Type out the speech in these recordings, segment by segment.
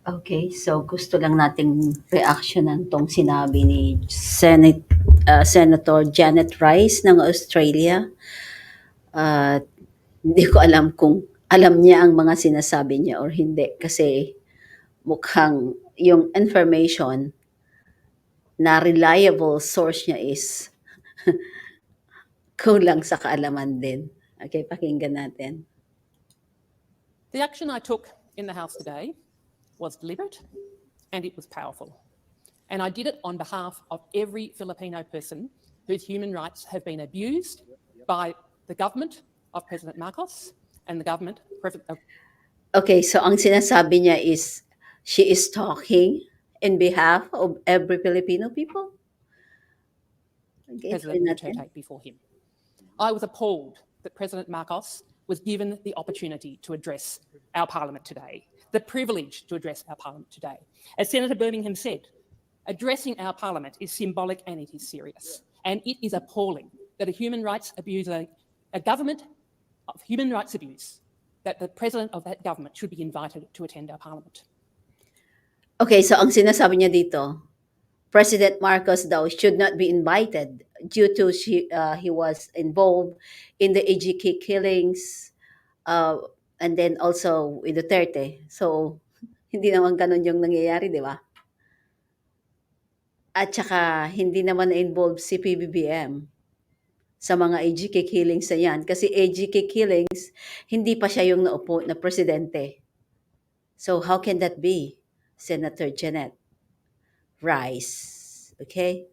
Okay, so gusto lang nating reaksyonan tong sinabi ni Senator Janet Rice ng Australia. At hindi ko alam kung alam niya ang mga sinasabi niya or hindi kasi mukhang yung information na reliable source niya is kulang sa kaalaman din. Okay, pakinggan natin. The action I took in the House today was deliberate and it was powerful. And I did it on behalf of every Filipino person whose human rights have been abused by the government of President Marcos and the government of... Okay, so ang sinasabi niya is she is talking in behalf of every Filipino people? Okay, President Duterte before him. I was appalled that President Marcos was given the opportunity to address our parliament today, the privilege to address our parliament today. As Senator Birmingham said, addressing our parliament is symbolic and it is serious. And it is appalling that a human rights abuser, a government of human rights abuse, that the president of that government should be invited to attend our parliament. Okay, so ang sinasabi niya dito, President Marcos daw should not be invited due to he was involved in the AGK killings and then also with Duterte. So, hindi naman ganun yung nangyayari, di ba? At saka, hindi naman na-involve si PBBM sa mga AGK killings na yan. Kasi AGK killings, hindi pa siya yung naupo na presidente. So, how can that be, Senator Janet Rice? Okay?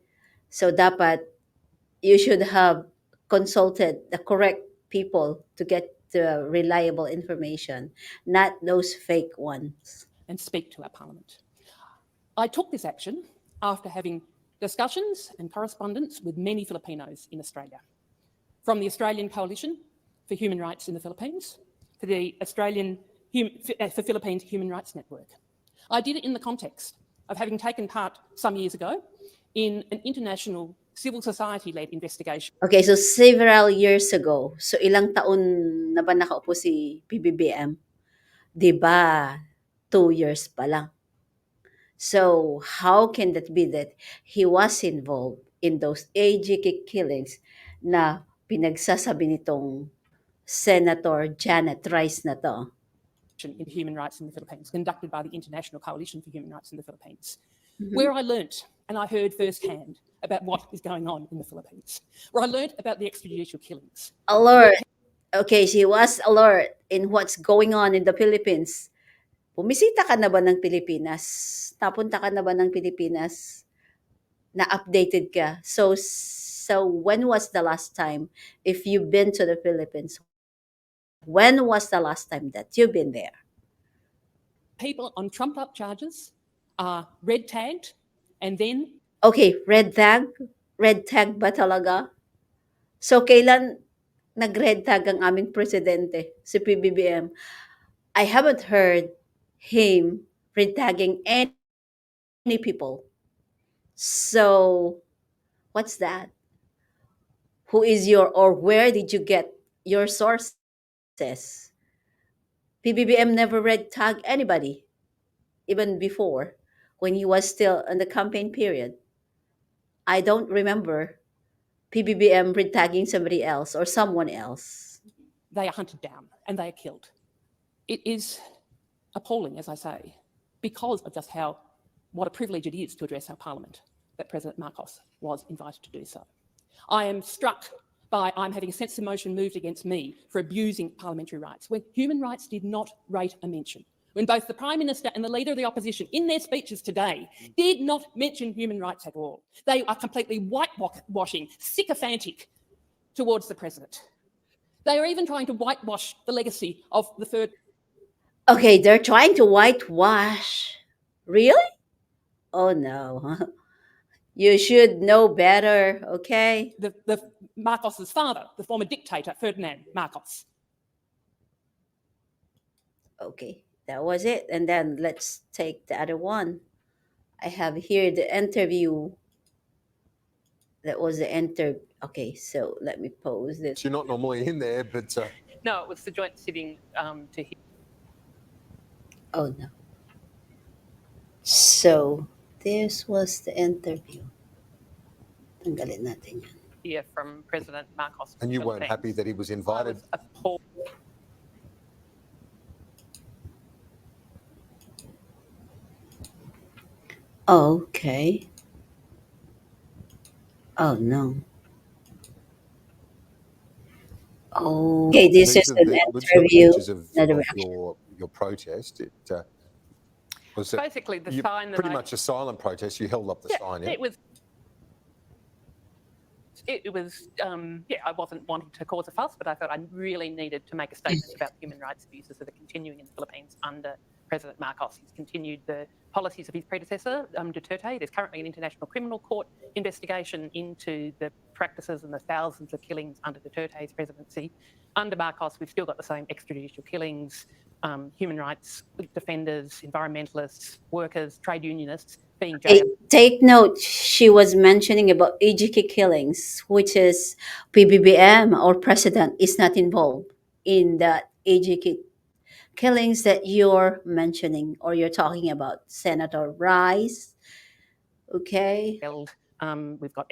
So, dapat, you should have consulted the correct people to get the reliable information, not those fake ones. And speak to our parliament. I took this action after having discussions and correspondence with many Filipinos in Australia, from the Australian Coalition for Human Rights in the Philippines, to the for Philippines Human Rights Network. I did it in the context of having taken part some years ago in an international civil society-led investigation. Okay, so several years ago, so ilang taon na ba nakaupo si PBBM? Diba, 2 years pa lang. So, how can that be that he was involved in those AGK killings na pinagsasabi nitong Senator Janet Rice na to? In human rights in the Philippines, conducted by the International Coalition for Human Rights in the Philippines, where I learnt and I heard firsthand about what is going on in the Philippines, where I learnt about the extrajudicial killings. Alert. Okay, she was alert in what's going on in the Philippines. Bumisita ka na ba ng Pilipinas? Napunta ka na ba ng Pilipinas? Na updated ka? So when was the last time, if you've been to the Philippines, when was the last time that you've been there? People on trumped up charges are red tagged and then... Okay, red tag? Red tag ba talaga? So kailan nag-red tag ang aming presidente, si PBBM? I haven't heard him red tagging any people. So, what's that? Who is your, or where did you get your sources? PBBM never red tag anybody, even before, when he was still in the campaign period. I don't remember PBBM red tagging somebody else or someone else. They are hunted down and they are killed. It is appalling, as I say, because of just what a privilege it is to address our parliament, that President Marcos was invited to do so. I am struck by I'm having a sense of motion moved against me for abusing parliamentary rights, when human rights did not rate a mention, when both the Prime Minister and the Leader of the Opposition, in their speeches today, did not mention human rights at all. They are completely whitewashing, sycophantic towards the President. They are even trying to whitewash the legacy of the third... Okay, they're trying to whitewash. Really? Oh no. You should know better, okay? The Marcos's father, the former dictator, Ferdinand Marcos. Okay, that was it. And then let's take the other one. I have here the interview. That was the Okay, so let me pause this. You're not normally in there, but... No, it was the joint sitting to hear. Oh, no. So, this was the interview. Tanggalin natin yan. Here from President Marcos. And you weren't happy that he was I invited? was appalled. Okay. Oh, no. Okay, this is an interview. Pictures of your protest. It was basically the sign that pretty much a silent protest. You held up the sign. Yeah? It was, I wasn't wanting to cause a fuss, but I thought I really needed to make a statement about human rights abuses that are continuing in the Philippines under President Marcos. He's continued the policies of his predecessor, Duterte. There's currently an international criminal court investigation into the practices and the thousands of killings under Duterte's presidency. Under Marcos, we've still got the same extrajudicial killings, human rights defenders, environmentalists, workers, trade unionists being jailed. Take note, she was mentioning about AGK killings, which is PBBM or president is not involved in that AGK killings that you're mentioning or you're talking about, Senator Rice. Okay. We've got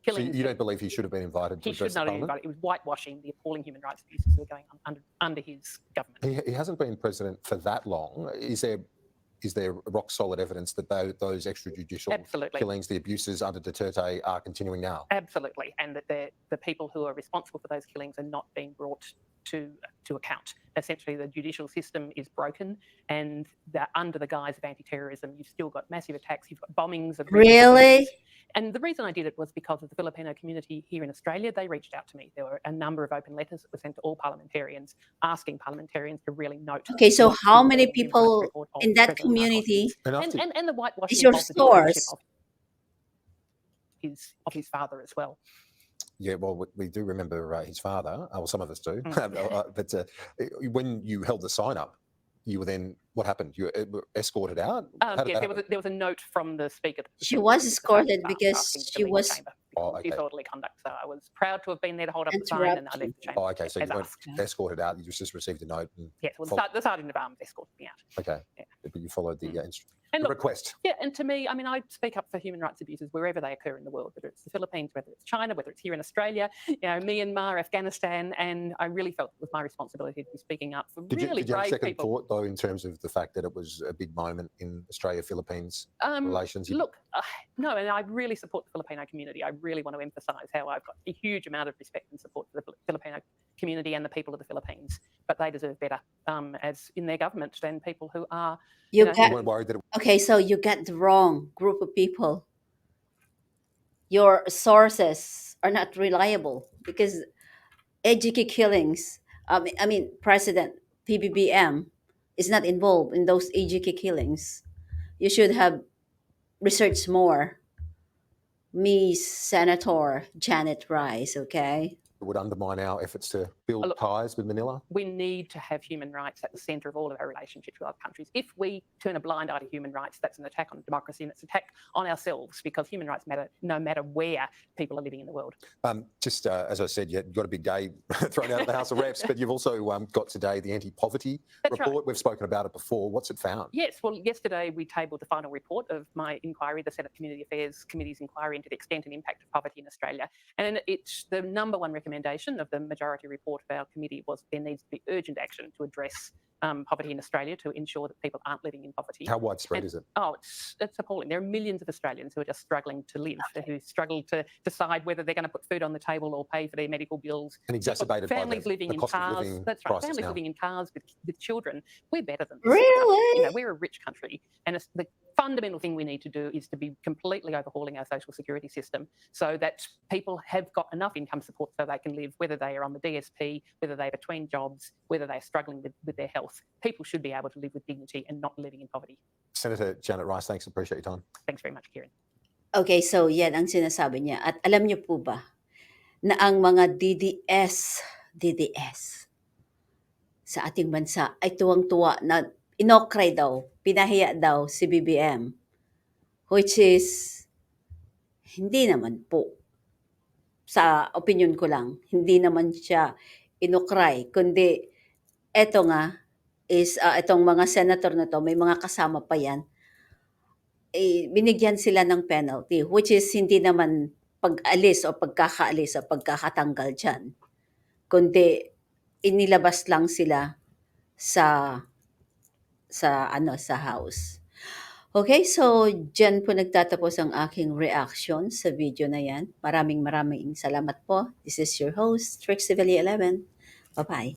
killings. So you don't believe he should have been invited to address the Parliament? It was whitewashing the appalling human rights abuses that are going on under his government. He hasn't been president for that long. Is there rock solid evidence that those extrajudicial killings, the abuses under Duterte, are continuing now? Absolutely, and that the people who are responsible for those killings are not being brought to account. Essentially, the judicial system is broken, and under the guise of anti-terrorism, you've still got massive attacks. You've got bombings of really. And the reason I did it was because of the Filipino community here in Australia. They reached out to me. There were a number of open letters that were sent to all parliamentarians, asking parliamentarians to really note. Okay, so how many people in that community? And the whitewashing is your source of his father as well. Yeah, well, we do remember his father. Well, some of us do. But when you held the sign up, you were then, what happened? You were escorted out? There was a note from the Speaker. She was escorted because she was... disorderly conduct. So I was proud to have been there to hold up the sign, and I left the chamber. Oh, okay. So you weren't escorted out. You just received a note. Yes, well, the Sergeant of Arms escorted me out. Okay. Yeah. But you followed the request. Yeah, and to me, I mean, I speak up for human rights abuses wherever they occur in the world, whether it's the Philippines, whether it's China, whether it's here in Australia, Myanmar, Afghanistan, and I really felt it was my responsibility to be speaking up for really brave people. Did you have second thought, though, in terms of the fact that it was a big moment in Australia-Philippines relations? Look, no, and I really support the Filipino community. I really want to emphasise how I've got a huge amount of respect and support for the Filipino community and the people of the Philippines, but they deserve better as in their government than people who are... You weren't worried that Okay, so you got the wrong group of people. Your sources are not reliable because AGK killings, President PBBM is not involved in those AGK killings. You should have researched more. Miss Senator Janet Rice, okay? it would undermine our efforts to build ties with Manila? We need to have human rights at the centre of all of our relationships with other countries. If we turn a blind eye to human rights, that's an attack on democracy and it's an attack on ourselves, because human rights matter no matter where people are living in the world. As I said, you've got a big day thrown out of the House of Reps, but you've also got today the anti-poverty report. Right. We've spoken about it before. What's it found? Yes, well, yesterday we tabled the final report of my inquiry, the Senate Community Affairs Committee's inquiry into the extent and impact of poverty in Australia. And it's the number one recommendation of the majority report of our committee was there needs to be urgent action to address poverty in Australia to ensure that people aren't living in poverty. How widespread is it? Oh, it's appalling. There are millions of Australians who are just struggling to live, who struggle to decide whether they're going to put food on the table or pay for their medical bills. And exacerbated families by living the in cost cars. of living. That's right. Families living in cars with children. We're better than this. Really? We're a rich country, and it's the fundamental thing we need to do is to be completely overhauling our social security system so that people have got enough income support so they can live, whether they are on the DSP, whether they're between jobs, whether they're struggling with their health. People should be able to live with dignity and not living in poverty. Senator Janet Rice, thanks. Appreciate your time. Thanks very much, Kieran. Okay, so yan ang sinasabi niya. At alam niyo po ba na ang mga DDS sa ating bansa ay tuwang-tuwa na inokray daw, pinahiya daw si BBM, which is hindi naman po. Sa opinion ko lang, hindi naman siya inokray, kundi eto nga is itong mga senator na to, may mga kasama pa yan. binigyan sila ng penalty, which is hindi naman pag-alis o pagkakaalis o pagkakatanggal diyan, kundi inilabas lang sila sa sa house. Okay, so diyan po nagtatapos ang aking reaction sa video na 'yan. Maraming salamat po. This is your host, Trixie Valley 11. Bye-bye.